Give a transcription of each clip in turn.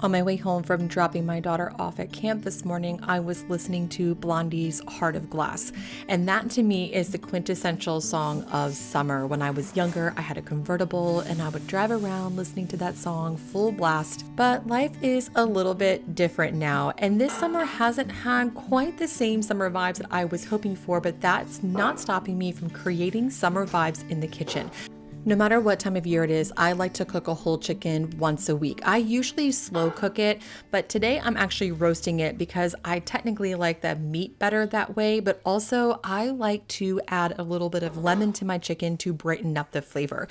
On my way home from dropping my daughter off at camp this morning, I was listening to Blondie's Heart of Glass. And that to me is the quintessential song of summer. When I was younger, I had a convertible and I would drive around listening to that song full blast. But life is a little bit different now. And this summer hasn't had quite the same summer vibes that I was hoping for, but that's not stopping me from creating summer vibes in the kitchen. No matter what time of year it is, I like to cook a whole chicken once a week. I usually slow cook it, but today I'm actually roasting it because I technically like the meat better that way, but also I like to add a little bit of lemon to my chicken to brighten up the flavor.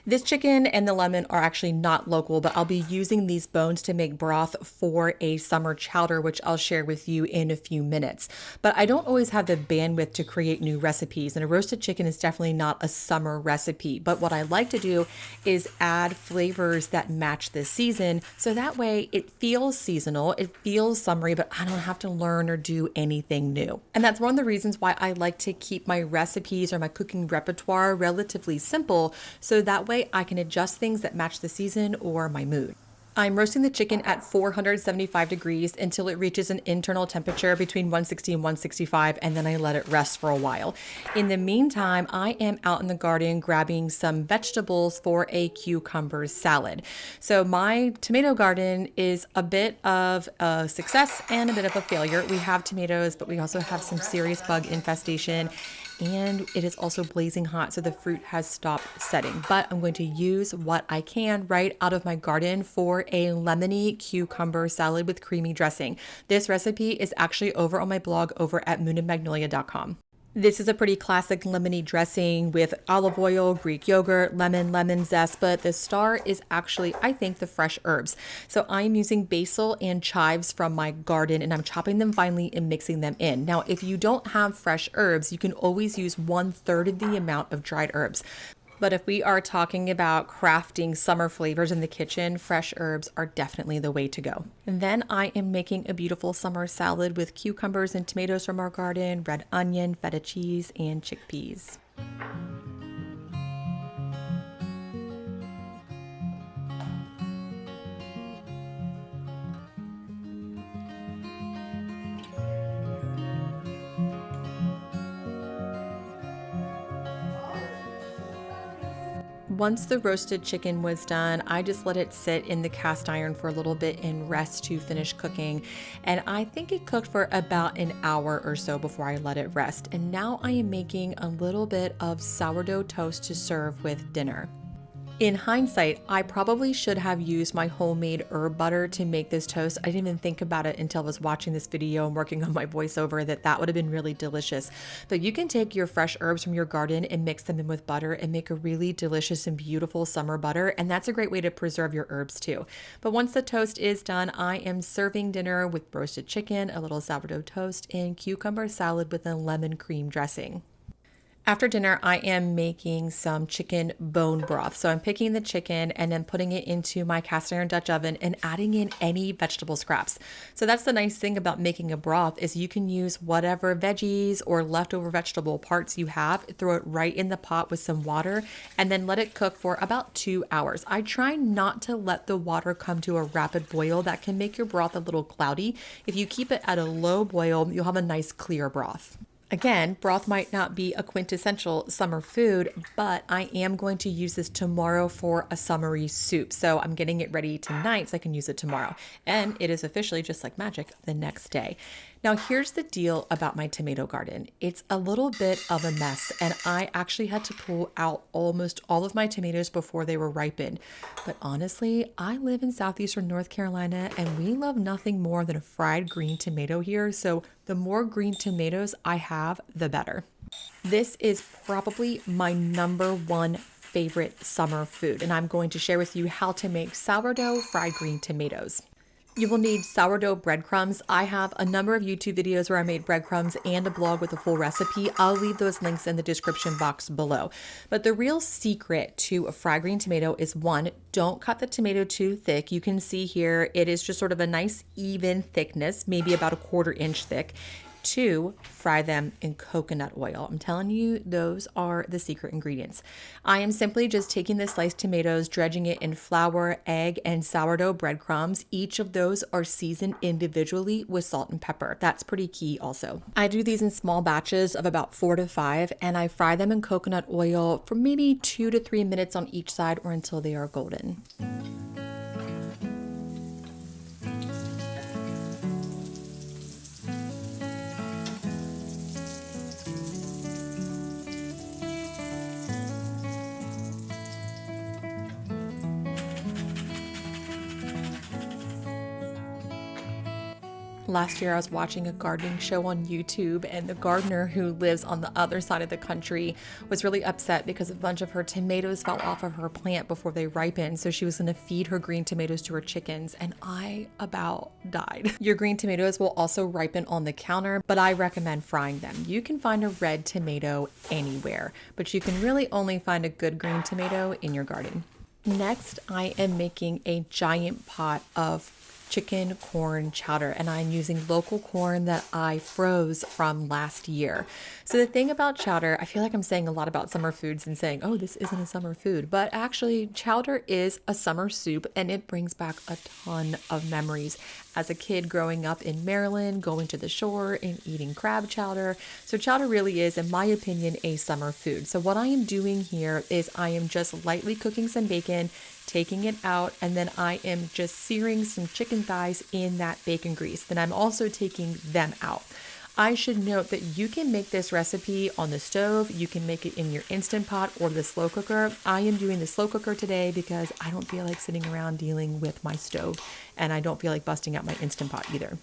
This chicken and the lemon are actually not local, but I'll be using these bones to make broth for a summer chowder, which I'll share with you in a few minutes. But I don't always have the bandwidth to create new recipes, and a roasted chicken is definitely not a summer recipe. But what I like to do is add flavors that match the season, so that way it feels seasonal, it feels summery, but I don't have to learn or do anything new. And that's one of the reasons why I like to keep my recipes or my cooking repertoire relatively simple, so that way I can adjust things that match the season or my mood. I'm roasting the chicken at 475 degrees until it reaches an internal temperature between 160 and 165, and then I let it rest for a while. In the meantime, I am out in the garden grabbing some vegetables for a cucumber salad. So my tomato garden is a bit of a success and a bit of a failure. We have tomatoes, but we also have some serious bug infestation. And it is also blazing hot, so the fruit has stopped setting. But I'm going to use what I can right out of my garden for a lemony cucumber salad with creamy dressing. This recipe is actually over on my blog over at moonandmagnolia.com. This is a pretty classic lemony dressing with olive oil, Greek yogurt, lemon zest, but the star is actually, I think, the fresh herbs. So I'm using basil and chives from my garden, and I'm chopping them finely and mixing them in. Now, if you don't have fresh herbs, you can always use 1/3 of the amount of dried herbs. But if we are talking about crafting summer flavors in the kitchen, fresh herbs are definitely the way to go. And then I am making a beautiful summer salad with cucumbers and tomatoes from our garden, red onion, feta cheese, and chickpeas. Once the roasted chicken was done, I just let it sit in the cast iron for a little bit and rest to finish cooking. And I think it cooked for about an hour or so before I let it rest. And now I am making a little bit of sourdough toast to serve with dinner. In hindsight, I probably should have used my homemade herb butter to make this toast. I didn't even think about it until I was watching this video and working on my voiceover that would have been really delicious. But you can take your fresh herbs from your garden and mix them in with butter and make a really delicious and beautiful summer butter. And that's a great way to preserve your herbs too. But once the toast is done, I am serving dinner with roasted chicken, a little sourdough toast, and cucumber salad with a lemon cream dressing. After dinner, I am making some chicken bone broth. So I'm picking the chicken and then putting it into my cast iron Dutch oven and adding in any vegetable scraps. So that's the nice thing about making a broth is you can use whatever veggies or leftover vegetable parts you have, throw it right in the pot with some water, and then let it cook for about 2 hours. I try not to let the water come to a rapid boil. That can make your broth a little cloudy. If you keep it at a low boil, you'll have a nice clear broth. Again, broth might not be a quintessential summer food, but I am going to use this tomorrow for a summery soup. So I'm getting it ready tonight so I can use it tomorrow. And it is officially, just like magic, the next day. Now, here's the deal about my tomato garden. It's a little bit of a mess, and I actually had to pull out almost all of my tomatoes before they were ripened. But honestly, I live in southeastern North Carolina, and we love nothing more than a fried green tomato here. So the more green tomatoes I have, the better. This is probably my number one favorite summer food, and I'm going to share with you how to make sourdough fried green tomatoes. You will need sourdough breadcrumbs. I have a number of YouTube videos where I made breadcrumbs and a blog with a full recipe. I'll leave those links in the description box below. But the real secret to a fried green tomato is, one, don't cut the tomato too thick. You can see here it is just sort of a nice even thickness, maybe about a 1/4 inch thick. 2, fry them in coconut oil. I'm telling you, those are the secret ingredients. I am simply just taking the sliced tomatoes, dredging it in flour, egg, and sourdough breadcrumbs. Each of those are seasoned individually with salt and pepper. That's pretty key also. I do these in small batches of about 4 to 5, and I fry them in coconut oil for maybe 2 to 3 minutes on each side or until they are golden. Last year, I was watching a gardening show on YouTube, and the gardener who lives on the other side of the country was really upset because a bunch of her tomatoes fell off of her plant before they ripened. So she was going to feed her green tomatoes to her chickens, and I about died. Your green tomatoes will also ripen on the counter, but I recommend frying them. You can find a red tomato anywhere, but you can really only find a good green tomato in your garden. Next, I am making a giant pot of chicken corn chowder, and I'm using local corn that I froze from last year. So the thing about chowder, I feel like I'm saying a lot about summer foods and saying, oh, this isn't a summer food, but actually chowder is a summer soup, and it brings back a ton of memories. As a kid growing up in Maryland, going to the shore and eating crab chowder. So chowder really is, in my opinion, a summer food. So what I am doing here is I am just lightly cooking some bacon, taking it out, and then I am just searing some chicken thighs in that bacon grease. Then I'm also taking them out. I should note that you can make this recipe on the stove, you can make it in your Instant Pot or the slow cooker. I am doing the slow cooker today because I don't feel like sitting around dealing with my stove, and I don't feel like busting out my Instant Pot either.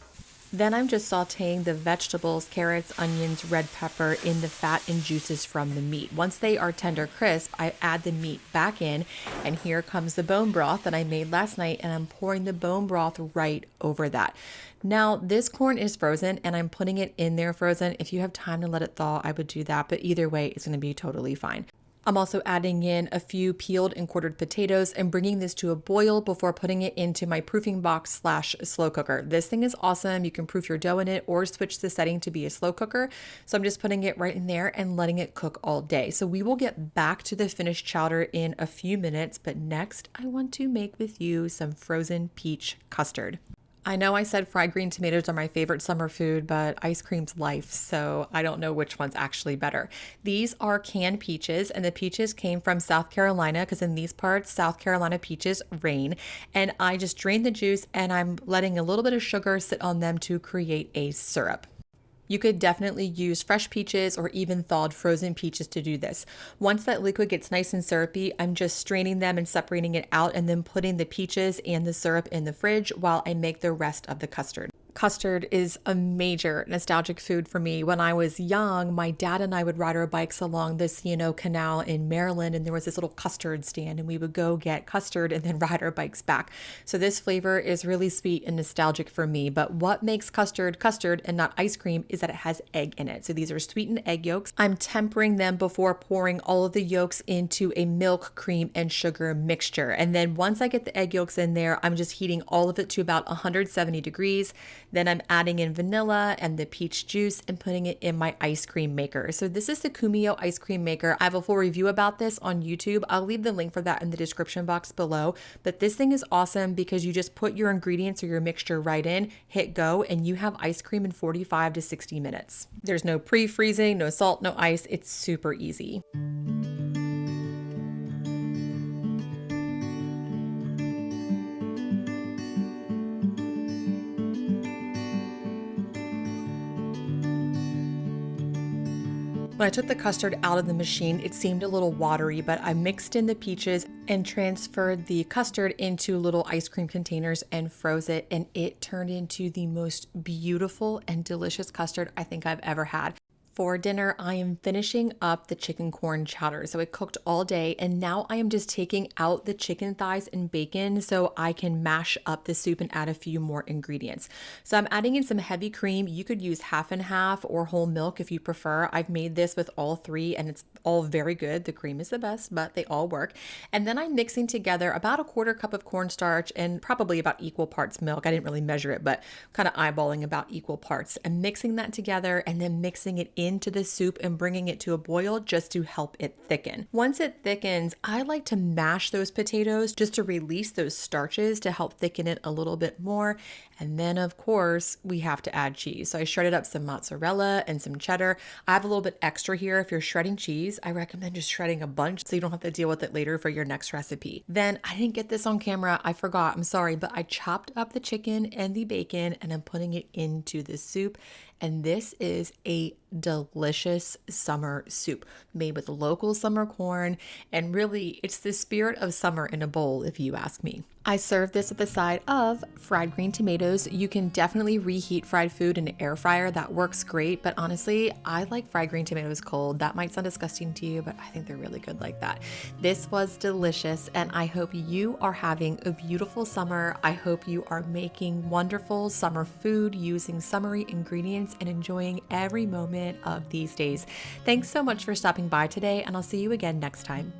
Then I'm just sauteing the vegetables, carrots, onions, red pepper in the fat and juices from the meat. Once they are tender crisp, I add the meat back in, and here comes the bone broth that I made last night, and I'm pouring the bone broth right over that. Now, this corn is frozen, and I'm putting it in there frozen. If you have time to let it thaw, I would do that, but either way, it's going to be totally fine. I'm also adding in a few peeled and quartered potatoes and bringing this to a boil before putting it into my proofing box / slow cooker. This thing is awesome. You can proof your dough in it or switch the setting to be a slow cooker. So I'm just putting it right in there and letting it cook all day. So we will get back to the finished chowder in a few minutes, but next I want to make with you some frozen peach custard. I know I said fried green tomatoes are my favorite summer food, but ice cream's life, so I don't know which one's actually better. These are canned peaches, and the peaches came from South Carolina because in these parts, South Carolina peaches rain. And I just drained the juice, and I'm letting a little bit of sugar sit on them to create a syrup. You could definitely use fresh peaches or even thawed frozen peaches to do this. Once that liquid gets nice and syrupy, I'm just straining them and separating it out and then putting the peaches and the syrup in the fridge while I make the rest of the custard. Custard is a major nostalgic food for me. When I was young, my dad and I would ride our bikes along the C&O Canal in Maryland, and there was this little custard stand, and we would go get custard and then ride our bikes back. So this flavor is really sweet and nostalgic for me. But what makes custard custard and not ice cream is that it has egg in it. So these are sweetened egg yolks. I'm tempering them before pouring all of the yolks into a milk, cream, and sugar mixture. And then once I get the egg yolks in there, I'm just heating all of it to about 170 degrees. Then I'm adding in vanilla and the peach juice and putting it in my ice cream maker. So this is the Kumio ice cream maker. I have a full review about this on YouTube. I'll leave the link for that in the description box below. But this thing is awesome because you just put your ingredients or your mixture right in, hit go, and you have ice cream in 45 to 60 minutes. There's no pre-freezing, no salt, no ice. It's super easy. When I took the custard out of the machine, it seemed a little watery, but I mixed in the peaches and transferred the custard into little ice cream containers and froze it, and it turned into the most beautiful and delicious custard I think I've ever had. For dinner, I am finishing up the chicken corn chowder. So it cooked all day, and now I am just taking out the chicken thighs and bacon so I can mash up the soup and add a few more ingredients. So I'm adding in some heavy cream. You could use half and half or whole milk if you prefer. I've made this with all three and it's all very good. The cream is the best, but they all work. And then I'm mixing together about a quarter cup of cornstarch and probably about equal parts milk. I didn't really measure it, but kind of eyeballing about equal parts, and mixing that together and then mixing it into the soup and bringing it to a boil just to help it thicken. Once it thickens, I like to mash those potatoes just to release those starches to help thicken it a little bit more. And then of course we have to add cheese. So I shredded up some mozzarella and some cheddar. I have a little bit extra here. If you're shredding cheese, I recommend just shredding a bunch so you don't have to deal with it later for your next recipe. Then I didn't get this on camera. I forgot. I'm sorry, but I chopped up the chicken and the bacon and I'm putting it into the soup. And this is a delicious summer soup made with local summer corn. And really, it's the spirit of summer in a bowl, if you ask me. I serve this with a side of fried green tomatoes. You can definitely reheat fried food in an air fryer. That works great. But honestly, I like fried green tomatoes cold. That might sound disgusting to you, but I think they're really good like that. This was delicious. And I hope you are having a beautiful summer. I hope you are making wonderful summer food using summery ingredients and enjoying every moment of these days. Thanks so much for stopping by today, and I'll see you again next time.